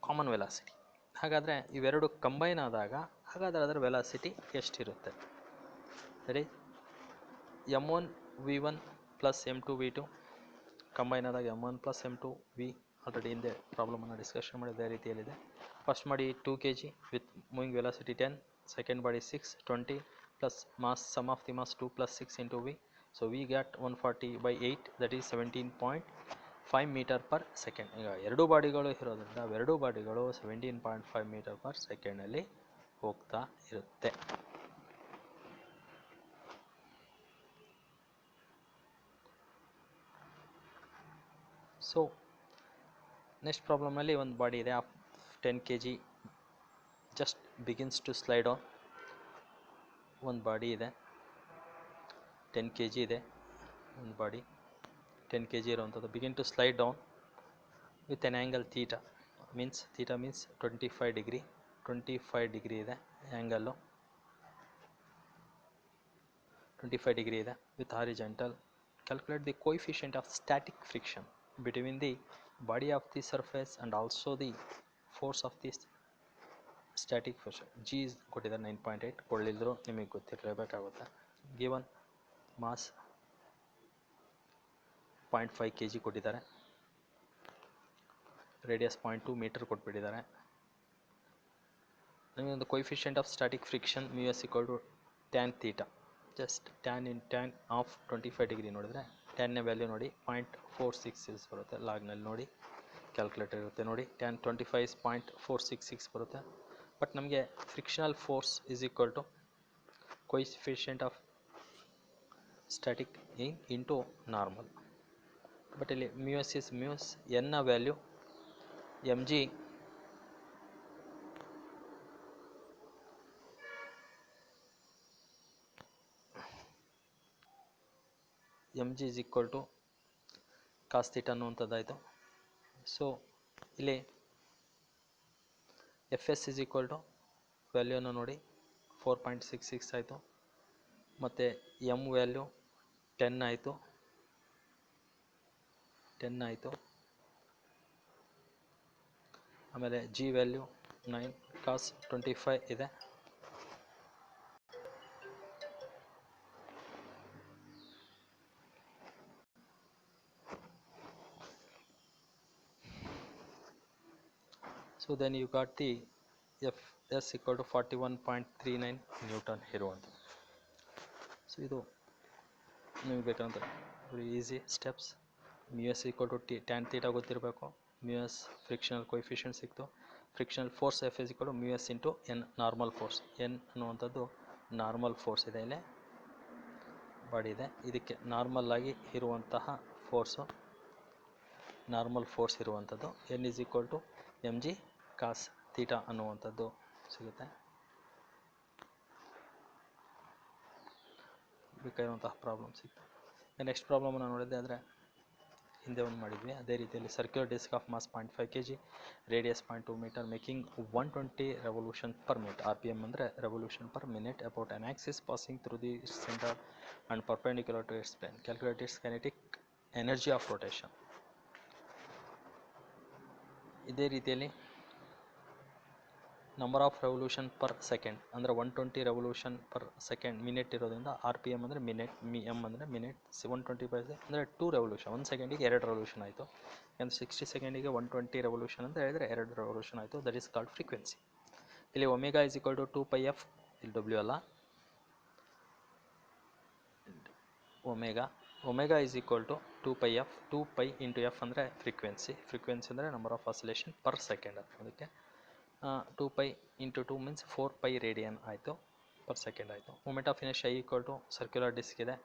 common velocity. ಹಾಗಾದರೆ ಇವೆರಡು ಕಂಬೈನ್ ಆದಾಗ ಹಾಗಾದರೆ ಅದರ ವೆಲಾಸಿಟಿ ಎಷ್ಟಿರುತ್ತೆ? ಸರಿ, m1 v1 plus m2 v2 combine ಆದಾಗ m1 plus m2 v already ಹಿಂದೆ ಪ್ರಾಬ್ಲಮನ್ನು ಡಿಸ್ಕಷನ್ ಮಾಡಿದ ರೀತಿಯಲ್ಲಿದೆ. ಫಸ್ಟ್ ಮಾಡಿ 2 kg with moving velocity 10, second body 6 20 plus mass sum of the mass 2 plus 6 into V. So V got 140/8 that is 17.5 metre per second. ಈಗ ಎರಡೂ ಬಾಡಿಗಳು ಇರೋದ್ರಿಂದ ಅವೆರಡೂ ಬಾಡಿಗಳು 17.5 metre per ಸೆಕೆಂಡಲ್ಲಿ ಹೋಗ್ತಾ ಇರುತ್ತೆ. ಸೊ ನೆಕ್ಸ್ಟ್ ಪ್ರಾಬ್ಲಮಲ್ಲಿ ಒಂದು ಬಾಡಿ ಇದೆ, 10 kg just begins to slide on. ಒಂದು body ಇದೆ 10 kg ಇದೆ, ಒಂದು ಬಾಡಿ 10 kg ಇರುವಂಥದ್ದು begin to slide down with an angle theta. Means theta means 25 degree ಇದೆ ಆ್ಯಂಗಲ್ಲು 25 ಡಿಗ್ರಿ ಇದೆ with horizontal. Calculate the coefficient of static friction between the body of the surface and also the force of this static friction. G is ಕೊಟ್ಟಿದ್ದಾರೆ 9.8, ಕೊಡಲಿದ್ರು ನಿಮಗೆ ಗೊತ್ತಿರಲೇಬೇಕಾಗುತ್ತೆ. Given mass 0.5 kg ಕೊಟ್ಟಿದ್ದಾರೆ, radius 0.2 metre ಕೊಟ್ಬಿಟ್ಟಿದ್ದಾರೆ. ನಿಮಗೆ ಒಂದು coefficient of static friction μ s tan θ. Just tan of 25 degree ನೋಡಿದ್ರೆ ಟ್ಯಾನ್ನ ವ್ಯಾಲ್ಯೂ ನೋಡಿ 0.466 ಬರುತ್ತೆ. ಲಾಗ್ನಲ್ಲಿ ನೋಡಿ ಕ್ಯಾಲ್ಕುಲೇಟರ್ ಇರುತ್ತೆ ನೋಡಿ, ಟ್ಯಾನ್ 25 is 0.466 ಬರುತ್ತೆ. ಬಟ್ ನಮಗೆ frictional force is equal to coefficient of static into normal. But ಇಲ್ಲಿ μs is μs, n ನ value mg is equal to cos θ ಅನ್ನುವಂಥದ್ದಾಯಿತು. ಸೊ ಇಲ್ಲಿ fs is equal to ವ್ಯಾಲ್ಯೂನ ನೋಡಿ 4.66 ಆಯಿತು, ಮತ್ತು m ವ್ಯಾಲ್ಯೂ 10 ಆಯಿತು, ಆಮೇಲೆ g ವ್ಯಾಲ್ಯೂ 9 cos 25 ಇದೆ. So then you got the Fs equal to 41.39 Newton ಇರುವಂಥ. ಸೊ ಇದು ನಿಮಗೆ ಬೇಕಂತ easy steps. μs equal to tan θ ಗೊತ್ತಿರಬೇಕು, μs ಫ್ರಿಕ್ಷನಲ್ ಕೋಯಿಫಿಷಿಯಂಟ್ ಸಿಕ್ತು, frictional force F is equal to μs into n normal force. n ಅನ್ನುವಂಥದ್ದು normal force ಇದೆ, ಇಲ್ಲೇ body ಇದೆ, ಇದಕ್ಕೆ ನಾರ್ಮಲ್ ಆಗಿ ಇರುವಂತಹ ಫೋರ್ಸು, ನಾರ್ಮಲ್ ಫೋರ್ಸ್ ಇರುವಂಥದ್ದು n is equal to mg cos θ ಅನ್ನುವಂಥದ್ದು ಸಿಗುತ್ತೆ. ಬೇಕಾಗಿರುವಂತಹ ಪ್ರಾಬ್ಲಮ್ ಸಿಗುತ್ತೆ. ನೆಕ್ಸ್ಟ್ ಪ್ರಾಬ್ಲಮನ್ನು ನೋಡಿದ್ದೆ ಆದರೆ ಹಿಂದೆ ಒಂದು ಮಾಡಿದ್ವಿ, ಅದೇ ರೀತಿಯಲ್ಲಿ circular disc of mass 0.5 kg, radius 0.2 metre, making 120 revolution per minute. RPM ಅಂದರೆ revolution per minute about an axis passing through the center and perpendicular to its plane. Calculate its kinetic energy of rotation. ಇದೇ ರೀತಿಯಲ್ಲಿ number of revolution per second ಅಂದರೆ 120 revolution per second minute ಇರೋದ್ರಿಂದ RPM ಅಂದರೆ minute, m ಅಂದರೆ minute, 120 ಅಂದರೆ 2 revolution, 1 ಸೆಕೆಂಡಿಗೆ 2 revolution ಆಯಿತು. ಯಾಕಂದರೆ 60 ಸೆಕೆಂಡಿಗೆ 120 revolution ಅಂತ ಹೇಳಿದರೆ 2 revolution ಆಯಿತು. That is called frequency. ಇಲ್ಲಿ omega is equal to 2πf, ಇಲ್ಲಿ W ಅಲ್ಲ, omega is equal to 2πf, 2π into F ಅಂದರೆ ಫ್ರೀಕ್ವೆನ್ಸಿ ಅಂದರೆ number of oscillation per second. ಅದಕ್ಕೆ 2π ಇಂಟು 2 ಮೀನ್ಸ್ 4π ರೇಡಿಯನ್ ಆಯಿತು, ಪರ್ ಸೆಕೆಂಡ್ ಆಯಿತು. Moment of inertia equal to circular disc ಇದೆ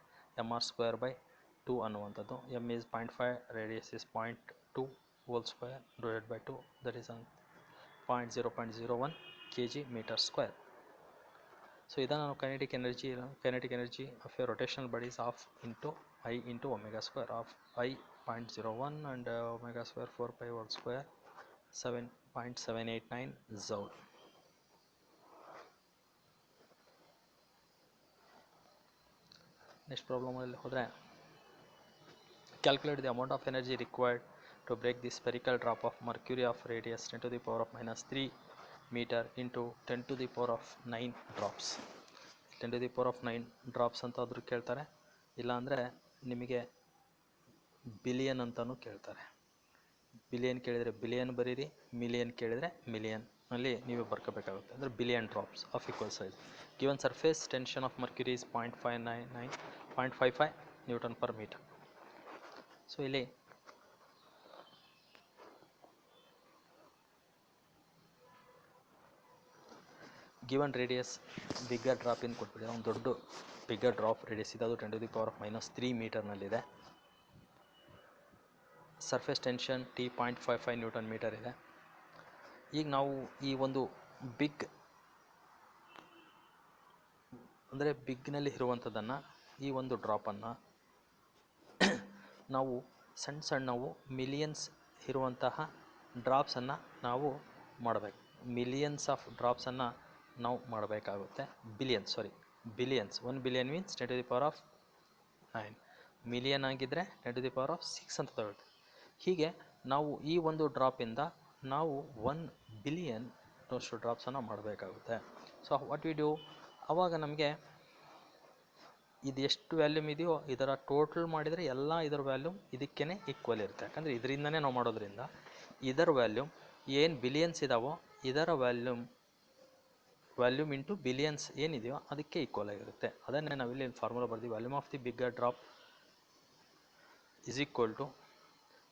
mr²/2 ಅನ್ನುವಂಥದ್ದು. m is 0.5, radius is 0.2 whole square divided by 2, that is 0.01 kg meter square. So ಇದನ್ನು ನಾವು kinetic energy of a rotational body is half into I into omega square of I 0.01 and omega square 4π whole square 7.789 Joule. Next ಪ್ರಾಬ್ಲಮಲ್ಲಿ ಹೋದರೆ, calculate the amount of energy required to break the spherical drop of mercury of radius 10 to the power of -3 metre into 10 to the power of 9 drops. 10 to the power of 9 drops ಅಂತ ಆದರೂ ಕೇಳ್ತಾರೆ, ಇಲ್ಲಾಂದರೆ ನಿಮಗೆ billion ಅಂತಲೂ ಕೇಳ್ತಾರೆ. Billion ಕೇಳಿದರೆ billion ಬರೀರಿ, million ಕೇಳಿದರೆ ಮಿಲಿಯನ್ ಅಲ್ಲಿ ನೀವು ಬರ್ಕೋಬೇಕಾಗುತ್ತೆ. ಅಂದರೆ billion drops of equal size. Given surface tension of mercury is 0.55 newton per metre. So ಇಲ್ಲಿ given radius bigger drop in ಕೊಟ್ಬಿಟ್ಟಿದೆ, ಒಂದು ದೊಡ್ಡ ಬಿಗ್ಗರ್ ಡ್ರಾಪ್ ರೇಡಿಯಸ್ ಇದೆ, ಅದು 10 to the power of -3 ಮೀಟರ್ನಲ್ಲಿದೆ. Surface tension T 0.55 newton metre ಇದೆ. ಈಗ ನಾವು ಈ ಒಂದು ಬಿಗ್ ಅಂದರೆ ಬಿಗ್ನಲ್ಲಿ ಇರುವಂಥದ್ದನ್ನು, ಈ ಒಂದು ಡ್ರಾಪನ್ನು ನಾವು ಸಣ್ಣವು ಮಿಲಿಯನ್ಸ್ ಇರುವಂತಹ ಡ್ರಾಪ್ಸನ್ನು ನಾವು ಮಾಡಬೇಕು. ಮಿಲಿಯನ್ಸ್ ಆಫ್ ಡ್ರಾಪ್ಸನ್ನು ನಾವು ಮಾಡಬೇಕಾಗುತ್ತೆ. ಬಿಲಿಯನ್ಸ್ 1 ಬಿಲಿಯನ್ ಮೀನ್ಸ್ 10⁻⁹ ಮಿಲಿಯನ್ ಆಗಿದ್ದರೆ 10⁻⁶ ಅಂತ ತಗೊಳ್ತೀವಿ. ಹೀಗೆ ನಾವು ಈ ಒಂದು ಡ್ರಾಪಿಂದ ನಾವು 1 ಬಿಲಿಯನ್ ಅಷ್ಟು ಡ್ರಾಪ್ಸನ್ನು ಮಾಡಬೇಕಾಗುತ್ತೆ. ಸೊ ವಾಟ್ ವಿ ಡು, ಆವಾಗ ನಮಗೆ ಇದು ಎಷ್ಟು ವ್ಯಾಲ್ಯೂಮ್ ಇದೆಯೋ ಇದರ ಟೋಟಲ್ ಮಾಡಿದರೆ ಎಲ್ಲ ಇದರ ವ್ಯಾಲ್ಯೂಮ್ ಇದಕ್ಕೇ ಈಕ್ವಲ್ ಇರುತ್ತೆ. ಯಾಕಂದರೆ ಇದರಿಂದನೇ ನಾವು ಮಾಡೋದ್ರಿಂದ ಇದರ ವ್ಯಾಲ್ಯೂಮ್ ಏನು ಬಿಲಿಯನ್ಸ್ ಇದ್ದಾವೋ ಇದರ ವ್ಯಾಲ್ಯೂಮ್ ಇಂಟು ಬಿಲಿಯನ್ಸ್ ಏನಿದೆಯೋ ಅದಕ್ಕೆ ಈಕ್ವಲ್ ಆಗಿರುತ್ತೆ. ಅದನ್ನೇ ನಾವಿಲ್ಲಿ ಫಾರ್ಮುಲಾ ಬರ್ತೀವಿ. Volume of the bigger drop is equal to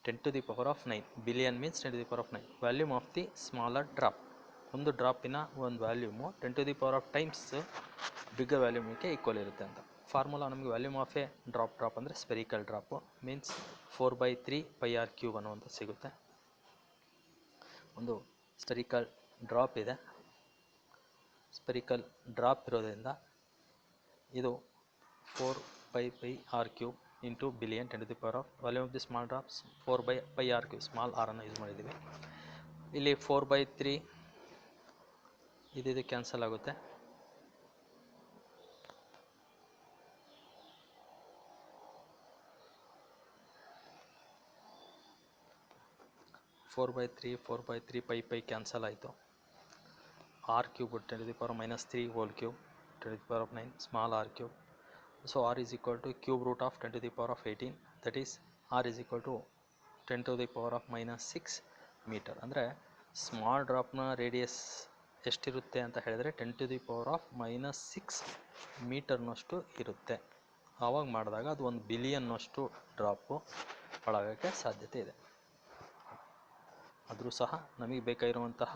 10⁻⁹. Billion means 10⁻⁹. Volume of the smaller drop, ಒಂದು ಡ್ರಾಪಿನ ಒಂದು ವ್ಯಾಲ್ಯೂಮು 10⁻⁴ ಟೈಮ್ಸ್ ಬಿಗ್ಗರ್ ವ್ಯಾಲ್ಯೂಮ್ಗೆ ಈಕ್ವಲ್ ಇರುತ್ತೆ ಅಂತ. ಫಾರ್ಮುಲಾ ನಮಗೆ ವ್ಯಾಲ್ಯೂಮ್ ಆಫ್ ಎ ಡ್ರಾಪ್ ಅಂದರೆ ಸ್ಪೆರಿಕಲ್ ಡ್ರಾಪು ಮೀನ್ಸ್ 4/3πr³ ಅನ್ನುವಂಥ ಸಿಗುತ್ತೆ. ಒಂದು ಸ್ಪೆರಿಕಲ್ ಡ್ರಾಪ್ ಇದೆ. ಸ್ಪೆರಿಕಲ್ ಡ್ರಾಪ್ ಇರೋದ್ರಿಂದ ಇದು 4πr³ into billion 10⁻⁴. Volume of the small drops 4/πr³, small R ಅನ್ನು ಯೂಸ್ ಮಾಡಿದ್ದೀವಿ. ಇಲ್ಲಿ 4/3 ಇದು ಕ್ಯಾನ್ಸಲ್ ಆಗುತ್ತೆ. 4/3 π ಕ್ಯಾನ್ಸಲ್ ಆಯಿತು. r³ 10⁻⁻³ whole cube 10⁻⁹ small r³. So r is equal to cube root of 10⁻18, that is r is equal to 10⁻⁻6 metre. ಅಂದರೆ small ಡ್ರಾಪ್ನ radius ಎಷ್ಟಿರುತ್ತೆ ಅಂತ ಹೇಳಿದರೆ 10⁻⁻6 ಮೀಟರ್ನಷ್ಟು ಇರುತ್ತೆ. ಆವಾಗ ಮಾಡಿದಾಗ ಅದು 1 ಬಿಲಿಯನ್ನಷ್ಟು ಡ್ರಾಪು ಒಳಗೋಕ್ಕೆ ಸಾಧ್ಯತೆ ಇದೆ. ಆದರೂ ಸಹ ನಮಗೆ ಬೇಕಾಗಿರುವಂತಹ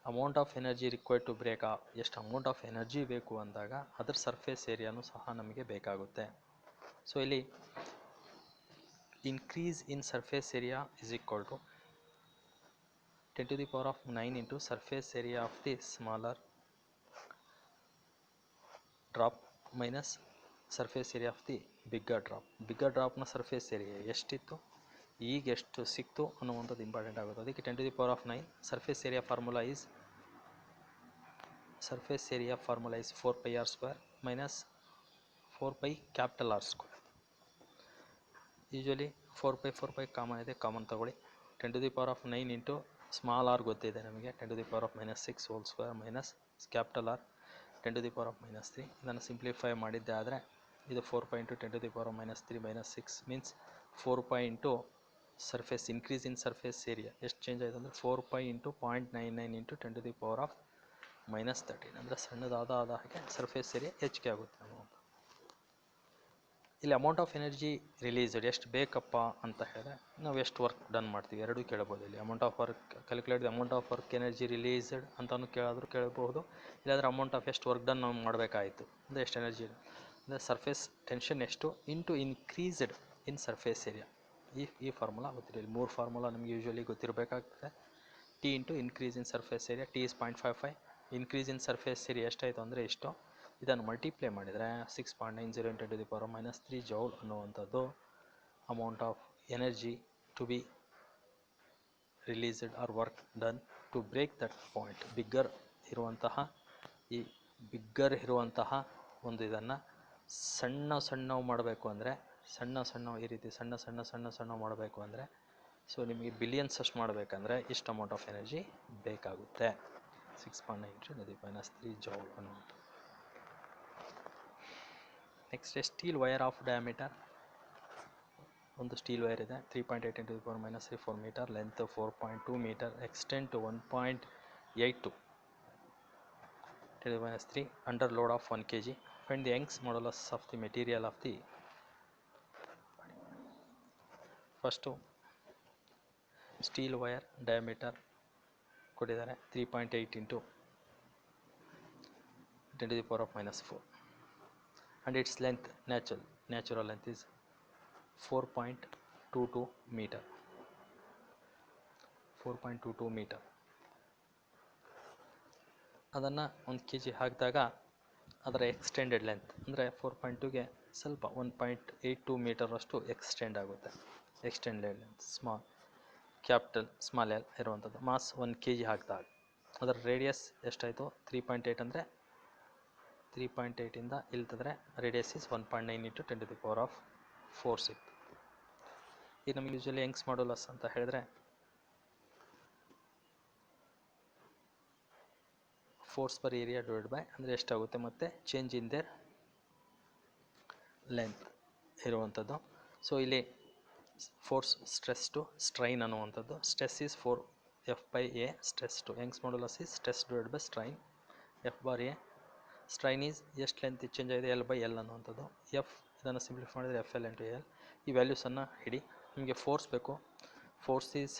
amount of energy required to break off, ಎಷ್ಟು ಅಮೌಂಟ್ ಆಫ್ ಎನರ್ಜಿ ಬೇಕು ಅಂದಾಗ ಅದರ ಸರ್ಫೇಸ್ ಏರಿಯಾನು ಸಹ ನಮಗೆ ಬೇಕಾಗುತ್ತೆ. ಸೊ ಇಲ್ಲಿ increase in surface area is equal to 10⁻⁹ into surface area of the smaller drop minus surface area of the bigger drop. Bigger ಡ್ರಾಪ್ನ surface area ಎಷ್ಟಿತ್ತು, ಈಗ ಎಷ್ಟು ಸಿಕ್ತು ಅನ್ನುವಂಥದ್ದು ಇಂಪಾರ್ಟೆಂಟ್ ಆಗುತ್ತೆ. ಅದಕ್ಕೆ 10⁻⁹. Surface area formula is 4πr² minus 4πR². Usually 4π common ಇದೆ, common ತಗೊಳ್ಳಿ. 10⁻⁹ ಇಂಟು ಸ್ಮಾಲ್ ಆರ್ ಗೊತ್ತಿದೆ ನಮಗೆ 10⁻⁻6 whole square minus capital R 10⁻⁻3. ಇದನ್ನು ಸಿಂಪ್ಲಿಫೈ ಮಾಡಿದ್ದೆ ಆದರೆ ಇದು 4π into 10⁻⁻3 minus 6 means 4π into surface increase in surface area ಎಷ್ಟು ಚೇಂಜ್ ಆಯಿತು ಅಂದರೆ 4π ಇಂಟು 0.99 ಇಂಟು 10⁻⁻13. ಅಂದರೆ ಸಣ್ಣದಾದ ಹಾಗೆ ಸರ್ಫೇಸ್ ಏರಿಯಾ ಹೆಚ್ಚಿಗೆ ಆಗುತ್ತೆ ಅನ್ನುವಂಥ. ಇಲ್ಲಿ ಅಮೌಂಟ್ ಆಫ್ ಎನರ್ಜಿ ರಿಲೀಸ್ಡ್ ಎಷ್ಟು ಬೇಕಪ್ಪ ಅಂತ ಹೇಳಿದ್ರೆ ನಾವು ಎಷ್ಟು ವರ್ಕ್ ಡನ್ ಮಾಡ್ತೀವಿ ಎರಡೂ ಕೇಳ್ಬೋದು. ಇಲ್ಲಿ amount of work calculate amount of work energy released ಅಂತಲೂ ಕೇಳಬಹುದು. ಇಲ್ಲಾಂದರೆ ಅಮೌಂಟ್ ಆಫ್ ಎಷ್ಟು ವರ್ಕ್ ಡನ್ ನಾವು ಮಾಡಬೇಕಾಯಿತು ಅಂದರೆ ಎಷ್ಟು ಎನರ್ಜಿ ಅಂದರೆ ಸರ್ಫೇಸ್ ಟೆನ್ಷನ್ ಎಷ್ಟು into increased in surface area. ಈ ಫಾರ್ಮುಲಾ ಗೊತ್ತಿದೆ. ಇಲ್ಲಿ 3 ಫಾರ್ಮುಲಾ ನಮಗೆ ಯೂಶ್ವಲಿ ಗೊತ್ತಿರಬೇಕಾಗ್ತದೆ. T into increase in surface area, T is 0.55. Increase in surface area ಎಷ್ಟಾಯಿತು ಅಂದರೆ ಇಷ್ಟು. ಇದನ್ನು ಮಲ್ಟಿಪ್ಲೈ ಮಾಡಿದರೆ 6.90 × 10⁻⁻3 ಜೌಲ್ ಅನ್ನುವಂಥದ್ದು amount of energy to be released or work done to break that point. Bigger ಇರುವಂತಹ ಒಂದು ಇದನ್ನು ಸಣ್ಣ ಮಾಡಬೇಕು ಅಂದರೆ ಈ ರೀತಿ ಸಣ್ಣ ಮಾಡಬೇಕು ಅಂದರೆ ಸೊ ನಿಮಗೆ ಬಿಲಿಯನ್ಸ್ ಅಷ್ಟು ಮಾಡಬೇಕಂದ್ರೆ ಇಷ್ಟು ಅಮೌಂಟ್ ಆಫ್ ಎನರ್ಜಿ ಬೇಕಾಗುತ್ತೆ. 6.9 × 10⁻³ ಜೌಲ್ ಅನ್ನುವಂಥ. Next steel wire of diameter. ಒಂದು ಸ್ಟೀಲ್ ವೈರ್ ಇದೆ 3.8 × 10⁻³ 4 metre, length 4.2 metre, extent 1.82 10⁻³ under load of 1 kg. Find the Young's modulus of the material of the. First steel wire diameter ಕೊಟ್ಟಿದ್ದಾರೆ 3.8 × 10⁻⁻4 and its length natural length is 4.22 meter. 4.22 meter. ಅದನ್ನು 1 kg ಹಾಕಿದಾಗ ಅದರ extended length ಅಂದರೆ 4.2ಗೆ ಸ್ವಲ್ಪ 1.82 metre ಅಷ್ಟು extend ಆಗುತ್ತೆ. Extended length small. Capital small L ಇರುವಂಥದ್ದು. Mass 1 kg ಹಾಕಿದಾಗ ಅದರ ರೇಡಿಯಸ್ ಎಷ್ಟಾಯಿತು 3.8 ಅಂದರೆ 3.8ಇಂದ ಇಲ್ಲಿ ತೆಗೆದ್ರೆ ರೇಡಿಯಸ್ ಇಸ್ 1.9 × 10⁴ ಸಿಕ್ತು. ಈಗ ನಮಗೆ ಯೂಶಲಿ ಯಂಗ್ಸ್ ಮಾಡ್ಯುಲಸ್ ಅಂತ ಹೇಳಿದ್ರೆ force per area divide by ಅಂದರೆ ಎಷ್ಟಾಗುತ್ತೆ ಮತ್ತು ಚೇಂಜ್ ಇನ್ ದೇರ್ ಲೆಂತ್ ಇರುವಂಥದ್ದು. ಸೊ ಇಲ್ಲಿ ಫೋರ್ಸ್ ಸ್ಟ್ರೆಸ್ ಟು ಸ್ಟ್ರೈನ್ ಅನ್ನುವಂಥದ್ದು. Stress is 4F/A, stress to Young's modulus is stress divide by strain F/A. Strain is ಎಷ್ಟು length change ಆಗಿದೆ L/L ಅನ್ನುವಂಥದ್ದು. ಇದನ್ನು ಸಿಂಪ್ಲಿಫೈ ಮಾಡಿದರೆ FL × L. ಈ ವ್ಯಾಲ್ಯೂಸನ್ನು ಹಿಡಿ. ನಿಮಗೆ ಫೋರ್ಸ್ ಬೇಕು. ಫೋರ್ಸ್ ಈಸ್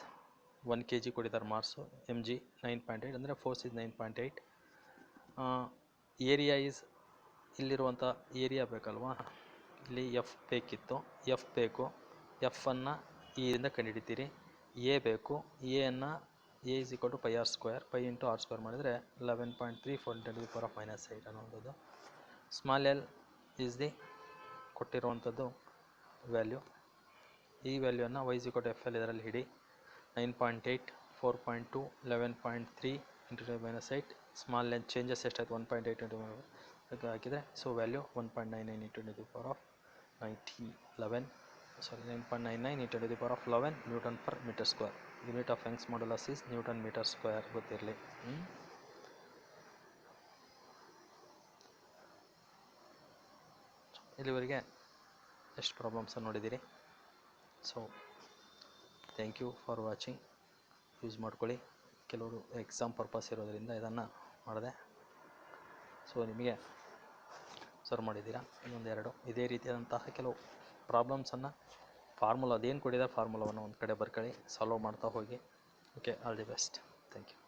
1 kg ಕೊಟ್ಟಿದ್ದಾರೆ. ಮಾರ್ಸು mg 9.8 ಅಂದರೆ ಫೋರ್ಸ್ ಈಸ್ 9.8. ಏರಿಯಾ ಈಸ್ ಇಲ್ಲಿರುವಂಥ ಏರಿಯಾ ಬೇಕಲ್ವಾ, ಇಲ್ಲಿ ಎಫ್ ಬೇಕಿತ್ತು. ಎಫ್ ಬೇಕು. ಎಫನ್ನು ಇದಿಂದ ಕಂಡುಹಿಡಿತೀರಿ. ಎ ಬೇಕು. ಎನ್ನು A = πr². π × r² ಮಾಡಿದರೆ 11.34 × 10⁻⁸ ಅನ್ನುವಂಥದ್ದು. ಸ್ಮಾಲ್ ಎಲ್ ಈಸ್ ದಿ ಕೊಟ್ಟಿರುವಂಥದ್ದು ವ್ಯಾಲ್ಯೂ. ಈ ವ್ಯಾಲ್ಯೂವನ್ನು y = FL ಇದರಲ್ಲಿ ಹಿಡಿ. 9.8, 4.2, 11.3 × 10⁻⁸. ಸ್ಮಾಲ್ ಲೆಂತ್ ಚೇಂಜಸ್ ಎಷ್ಟಾಯಿತು 1.8 × ಹಾಕಿದರೆ so value 1.99 × 9.99 × 10⁻11 Nm/m². Unit of Young's modulus is Nm². ಗೊತ್ತಿರಲಿ. ಇಲ್ಲಿವರೆಗೆ ಎಷ್ಟು ಪ್ರಾಬ್ಲಮ್ಸನ್ನು ನೋಡಿದ್ದೀರಿ. So thank you for watching. Use ಮಾಡ್ಕೊಳ್ಳಿ. ಕೆಲವರು ಎಕ್ಸಾಮ್ ಪರ್ಪಸ್ ಇರೋದರಿಂದ ಇದನ್ನು ಮಾಡಿದೆ. ಸೊ ನಿಮಗೆ ಸರ್ವ್ ಮಾಡಿದ್ದೀರಾ. ಇನ್ನೊಂದೆರಡು ಇದೇ ರೀತಿಯಾದಂತಹ ಕೆಲವು ಪ್ರಾಬ್ಲಮ್ಸನ್ನು ಫಾರ್ಮುಲಾ ಅದೇನು ಕೊಟ್ಟಿದ್ದಾರೆ ಫಾರ್ಮುಲಾವನ್ನು ಒಂದು ಕಡೆ ಬರ್ಕೊಳ್ಳಿ, ಸಾಲ್ವ್ ಮಾಡ್ತಾ ಹೋಗಿ. Okay, all the best. Thank you.